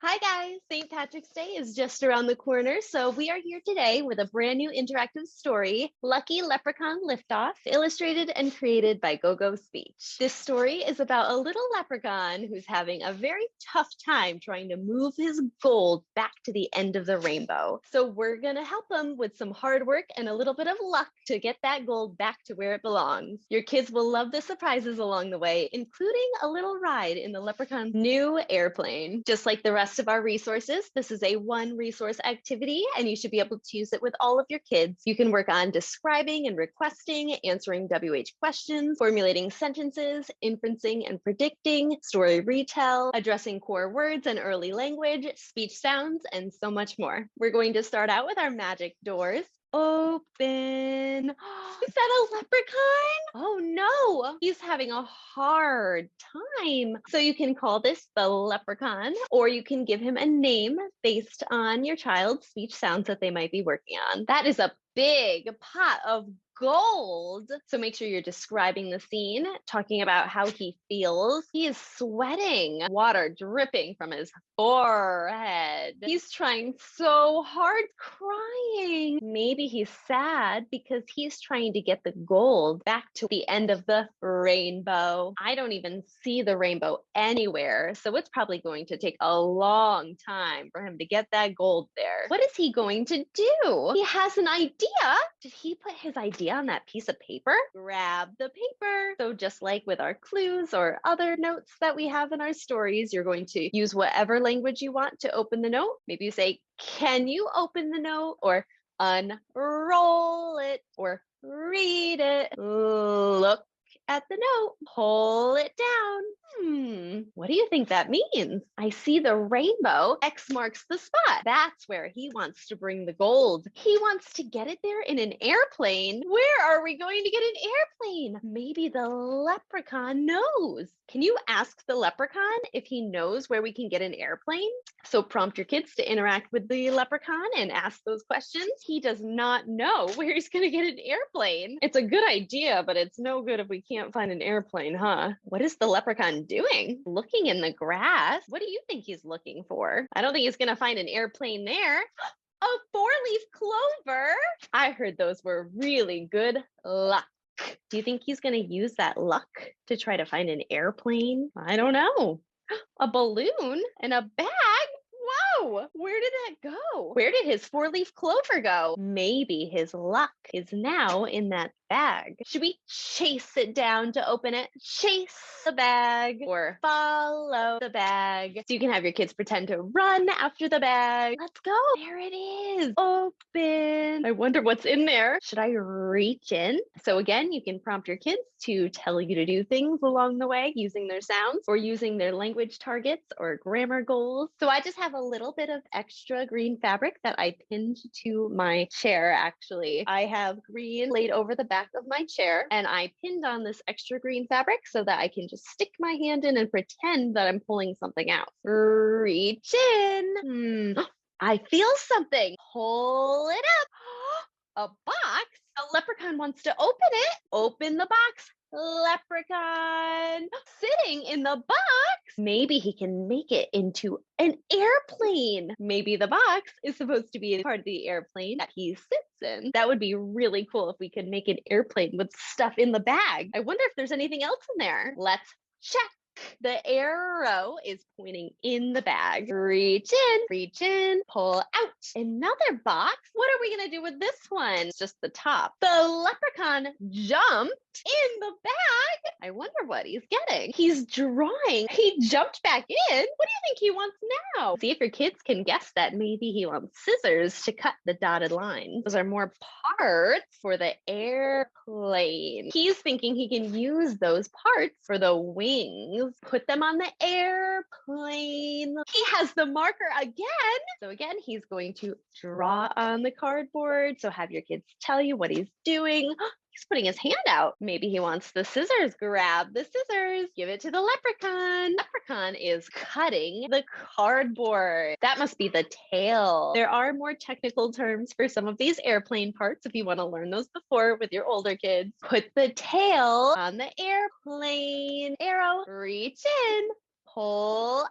Hi guys, St. Patrick's Day is just around the corner, so we are here today with a brand new interactive story, Lucky Leprechaun Liftoff, illustrated and created by GoGo Speech. This story is about a little leprechaun who's having a very tough time trying to move his gold back to the end of the rainbow. So we're gonna help him with some hard work and a little bit of luck to get that gold back to where it belongs. Your kids will love the surprises along the way, including a little ride in the leprechaun's new airplane. Just like the rest of our resources, this is a one resource activity and you should be able to use it with all of your kids. You can work on describing and requesting, answering WH questions, formulating sentences, inferencing and predicting, story retell, addressing core words and early language, speech sounds, and so much more. We're going to start out with our magic doors. Open. Is that a leprechaun? Oh no, he's having a hard time. So you can call this the leprechaun, or you can give him a name based on your child's speech sounds that they might be working on. That is a big pot of gold. So make sure you're describing the scene, talking about how he feels. He is sweating, water dripping from his forehead. He's trying so hard, crying. Maybe he's sad because he's trying to get the gold back to the end of the rainbow. I don't even see the rainbow anywhere, so it's probably going to take a long time for him to get that gold there. What is he going to do? He has an idea. Did he put his idea on that piece of paper? Grab the paper. So just like with our clues or other notes that we have in our stories, you're going to use whatever language you want to open the note. Maybe you say, can you open the note? Or unroll it, or read it. Look at the note, pull it down. What do you think that means? I see the rainbow. X marks the spot. That's where he wants to bring the gold. He wants to get it there in an airplane. Where are we going to get an airplane? Maybe the leprechaun knows. Can you ask the leprechaun if he knows where we can get an airplane? So prompt your kids to interact with the leprechaun and ask those questions. He does not know where he's going to get an airplane. It's a good idea, but it's no good if we can't find an airplane, huh? What is the leprechaun doing? Looking in the grass. What do you think he's looking for? I don't think he's going to find an airplane there. A four-leaf clover. I heard those were really good luck. Do you think he's going to use that luck to try to find an airplane? I don't know. A balloon and a bag? Whoa, where did that go? Where did his four-leaf clover go? Maybe his luck is now in that bag. Should we chase it down to open it? Chase the bag or follow the bag. So you can have your kids pretend to run after the bag. Let's go. There it is. Open. I wonder what's in there. Should I reach in? So again, you can prompt your kids to tell you to do things along the way using their sounds or using their language targets or grammar goals. So I just have a little bit of extra green fabric that I pinned to my chair. Actually, I have green laid over the back of my chair and I pinned on this extra green fabric so that I can just stick my hand in and pretend that I'm pulling something out. Reach in. I feel something. Pull it up. A box? A leprechaun wants to open it. Open the box. Leprechaun sitting in the box. Maybe he can make it into an airplane. Maybe the box is supposed to be a part of the airplane that he sits in. That would be really cool if we could make an airplane with stuff in the bag. I wonder if there's anything else in there. Let's check. The arrow is pointing in the bag. Reach in, pull out. Another box. What are we going to do with this one? It's just the top. The leprechaun jumped in the bag. I wonder what he's getting. He's drawing. He jumped back in. What do you think he wants now? See if your kids can guess that maybe he wants scissors to cut the dotted line. Those are more parts for the airplane. He's thinking he can use those parts for the wings. Put them on the airplane. He has the marker again. So again, he's going to draw on the cardboard. So have your kids tell you what he's doing. He's putting his hand out. Maybe he wants the scissors. Grab the scissors. Give it to the leprechaun. Leprechaun is cutting the cardboard. That must be the tail. There are more technical terms for some of these airplane parts if you want to learn those before with your older kids. Put the tail on the airplane. Arrow, reach in, pull out.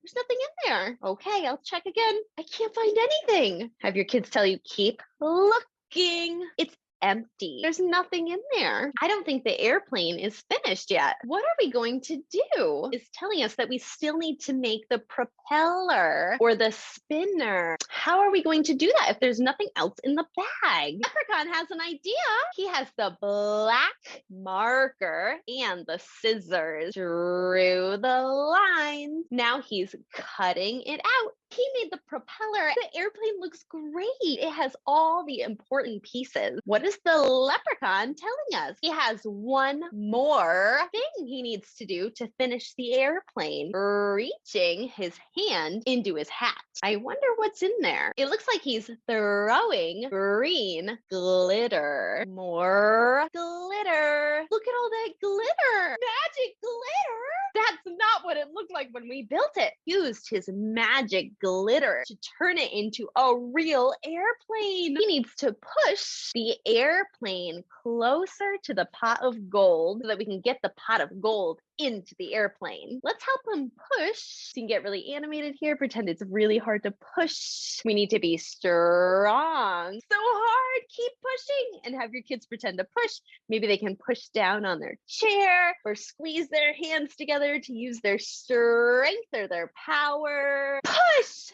There's nothing in there. Okay, I'll check again. I can't find anything. Have your kids tell you, keep looking. It's empty. There's nothing in there. I don't think the airplane is finished yet. What are we going to do? It's telling us that we still need to make the propeller or the spinner. How are we going to do that if there's nothing else in the bag? Leprechaun has an idea. He has the black marker and the scissors. Drew the lines. Now he's cutting it out. He made the propeller. The airplane looks great. It has all the important pieces. What is the leprechaun telling us? He has one more thing he needs to do to finish the airplane. Reaching his hand into his hat. I wonder what's in there. It looks like he's throwing green glitter. More glitter. Look at all that glitter. Magic glitter. That's not what it looked like when we built it. Used his magic glitter to turn it into a real airplane. He needs to push the airplane closer to the pot of gold so that we can get the pot of gold into the airplane. Let's help him push. You can get really animated here. Pretend it's really hard to push. We need to be strong. So hard. Keep pushing and have your kids pretend to push. Maybe they can push down on their chair or squeeze their hands together to use their strength or their power. Push!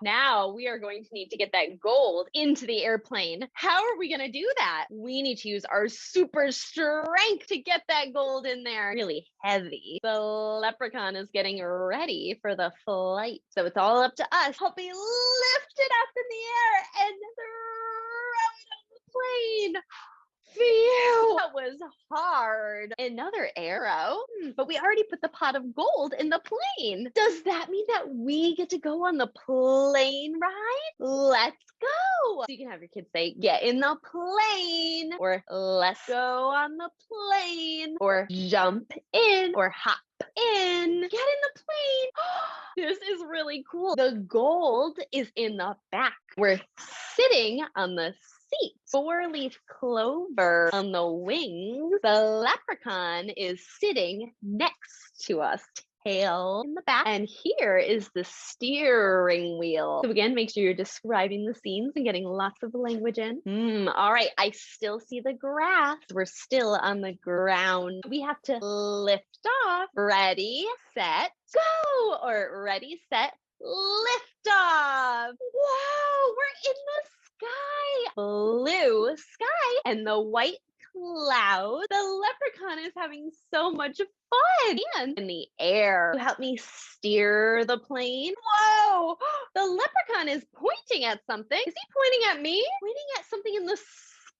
Now we are going to need to get that gold into the airplane. How are we going to do that? We need to use our super strength to get that gold in there. Really heavy. The leprechaun is getting ready for the flight. So it's all up to us. Help me lift it up in the air and throw it on the plane. Phew, that was hard. Another arrow, but we already put the pot of gold in the plane. Does that mean that we get to go on the plane ride? Let's go. So you can have your kids say, get in the plane, or let's go on the plane, or jump in, or hop in. Get in the plane. This is really cool. The gold is in the back. We're sitting on the seat. 4-leaf clover on the wings. The leprechaun is sitting next to us. Tail in the back. And here is the steering wheel. So again, make sure you're describing the scenes and getting lots of language in. All right, I still see the grass. We're still on the ground. We have to lift off. Ready, set, go! Or ready, set, lift off. Whoa, we're in the sky. Blue sky and the white cloud. The leprechaun is having so much fun. And in the air. You help me steer the plane. Whoa! The leprechaun is pointing at something. Is he pointing at me? Pointing at something in the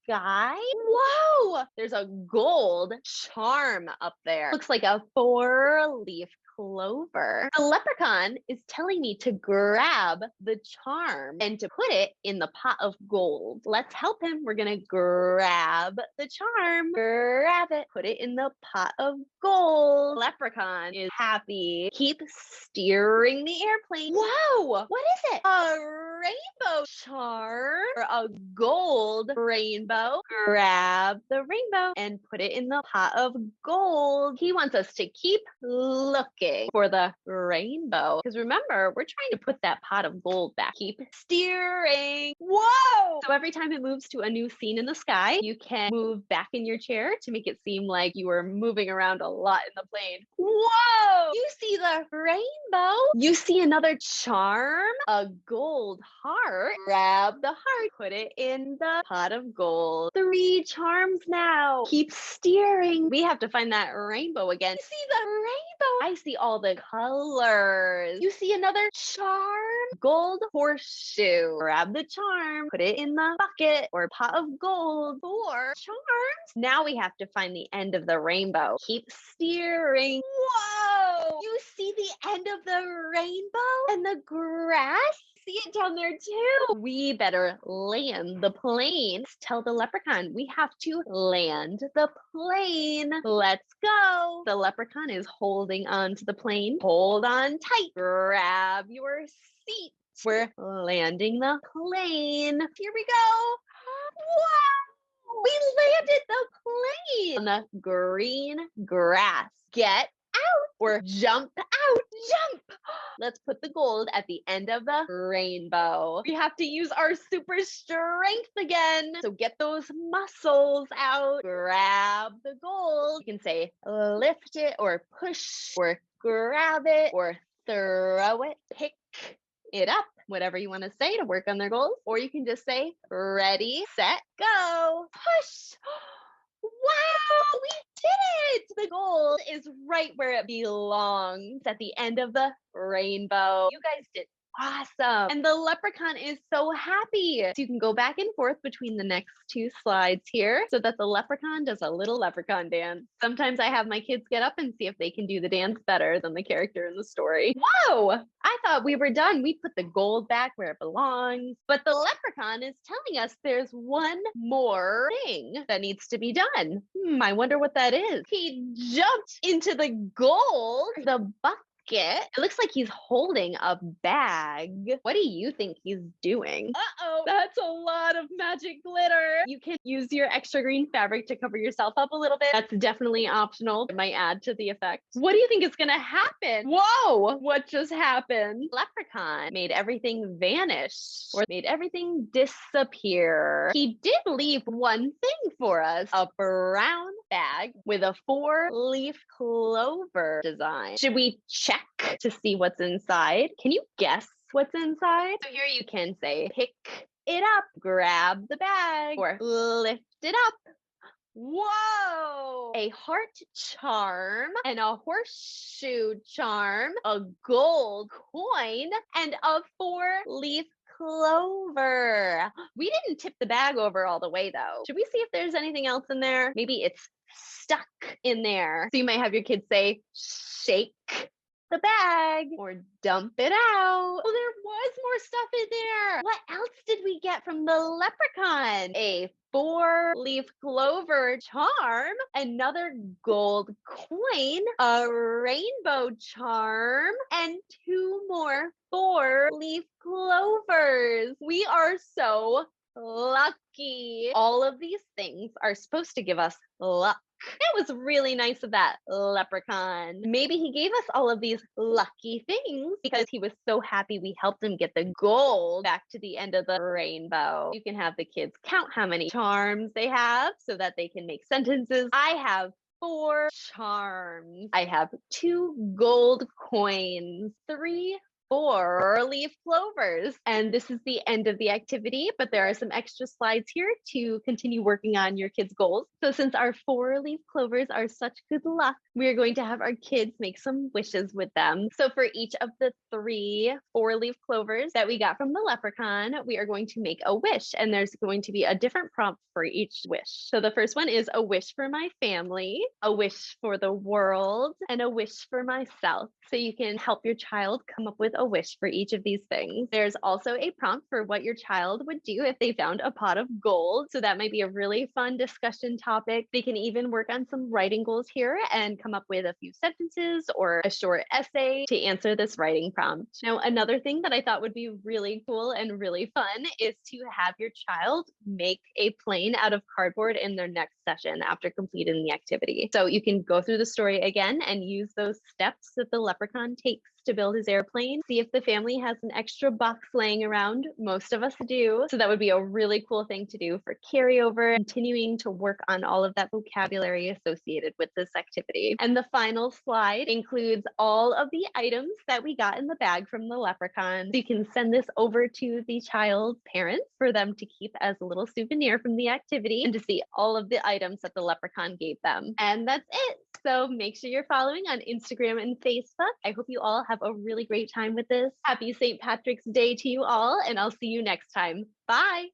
sky? Whoa! There's a gold charm up there. Looks like a 4-leaf clover. The leprechaun is telling me to grab the charm and to put it in the pot of gold. Let's help him. We're gonna grab the charm, grab it, put it in the pot of gold. Leprechaun is happy. Keep steering the airplane. Whoa! What is it? A rainbow charm or a gold rainbow. Grab the rainbow and put it in the pot of gold. He wants us to keep looking for the rainbow. Because remember, we're trying to put that pot of gold back. Keep steering. Whoa! So every time it moves to a new scene in the sky, you can move back in your chair to make it seem like you were moving around a lot in the plane. Whoa! You see the rainbow. You see another charm, a gold heart. Grab the heart, put it in the pot of gold. 3 charms now. Keep steering. We have to find that rainbow again. You see the rainbow? I see all the colors. You see another charm? Gold horseshoe. Grab the charm, put it in the bucket or pot of gold. 4 charms. Now we have to find the end of the rainbow. Keep steering. Whoa! You see the end of the rainbow and the grass? see it down there too. We better land the plane. Tell the leprechaun we have to land the plane. Let's go. The leprechaun is holding on to the plane. Hold on tight. Grab your seat. We're landing the plane. Here we go. Wow! We landed the plane on the green grass. Get out or jump out. Jump! Let's put the gold at the end of the rainbow. We have to use our super strength again. So get those muscles out. Grab the gold. You can say lift it or push or grab it or throw it. Pick it up. Whatever you want to say to work on their goals. Or you can just say ready, set, go. Push! Wow, we did it! The gold is right where it belongs at the end of the rainbow. You guys did awesome. And the leprechaun is so happy. So you can go back and forth between the next two slides here so that the leprechaun does a little leprechaun dance. Sometimes I have my kids get up and see if they can do the dance better than the character in the story. Whoa! I thought we were done. We put the gold back where it belongs. But the leprechaun is telling us there's one more thing that needs to be done. I wonder what that is. He jumped into the gold, the bucket. It looks like he's holding a bag. What do you think he's doing? Uh-oh, that's a lot of magic glitter. You can use your extra green fabric to cover yourself up a little bit. That's definitely optional. It might add to the effect. What do you think is gonna happen? Whoa, what just happened? Leprechaun made everything vanish or made everything disappear. He did leave one thing for us, a brown bag with a 4-leaf clover design. Should we check to see what's inside? Can you guess what's inside? So here you can say, pick it up, grab the bag, or lift it up. Whoa! A heart charm and a horseshoe charm, a gold coin, and a 4-leaf clover. We didn't tip the bag over all the way though. Should we see if there's anything else in there? Maybe it's stuck in there. So you might have your kids say, shake the bag or dump it out. Oh, there was more stuff in there. What else did we get from the leprechaun? A 4-leaf clover charm, another gold coin, a rainbow charm, and 2 more 4-leaf clovers. We are so lucky. All of these things are supposed to give us luck. It was really nice of that leprechaun. Maybe he gave us all of these lucky things because he was so happy we helped him get the gold back to the end of the rainbow. You can have the kids count how many charms they have so that they can make sentences. I have 4 charms. I have 2 gold coins, 3 4-leaf clovers. And this is the end of the activity, but there are some extra slides here to continue working on your kids' goals. So since our 4-leaf clovers are such good luck, we are going to have our kids make some wishes with them. So for each of the 3 4-leaf clovers that we got from the leprechaun, we are going to make a wish, and there's going to be a different prompt for each wish. So the first one is a wish for my family, a wish for the world, and a wish for myself. So you can help your child come up with a wish for each of these things. There's also a prompt for what your child would do if they found a pot of gold. So that might be a really fun discussion topic. They can even work on some writing goals here and come up with a few sentences or a short essay to answer this writing prompt. Now, another thing that I thought would be really cool and really fun is to have your child make a plane out of cardboard in their next session after completing the activity. So you can go through the story again and use those steps that the leprechaun takes to build his airplane. See if the family has an extra box laying around. Most of us do. So that would be a really cool thing to do for carryover, continuing to work on all of that vocabulary associated with this activity. And the final slide includes all of the items that we got in the bag from the leprechaun. So you can send this over to the child's parents for them to keep as a little souvenir from the activity and to see all of the items that the leprechaun gave them. And that's it. So make sure you're following on Instagram and Facebook. I hope you all have a really great time with this. Happy St. Patrick's Day to you all, and I'll see you next time. Bye.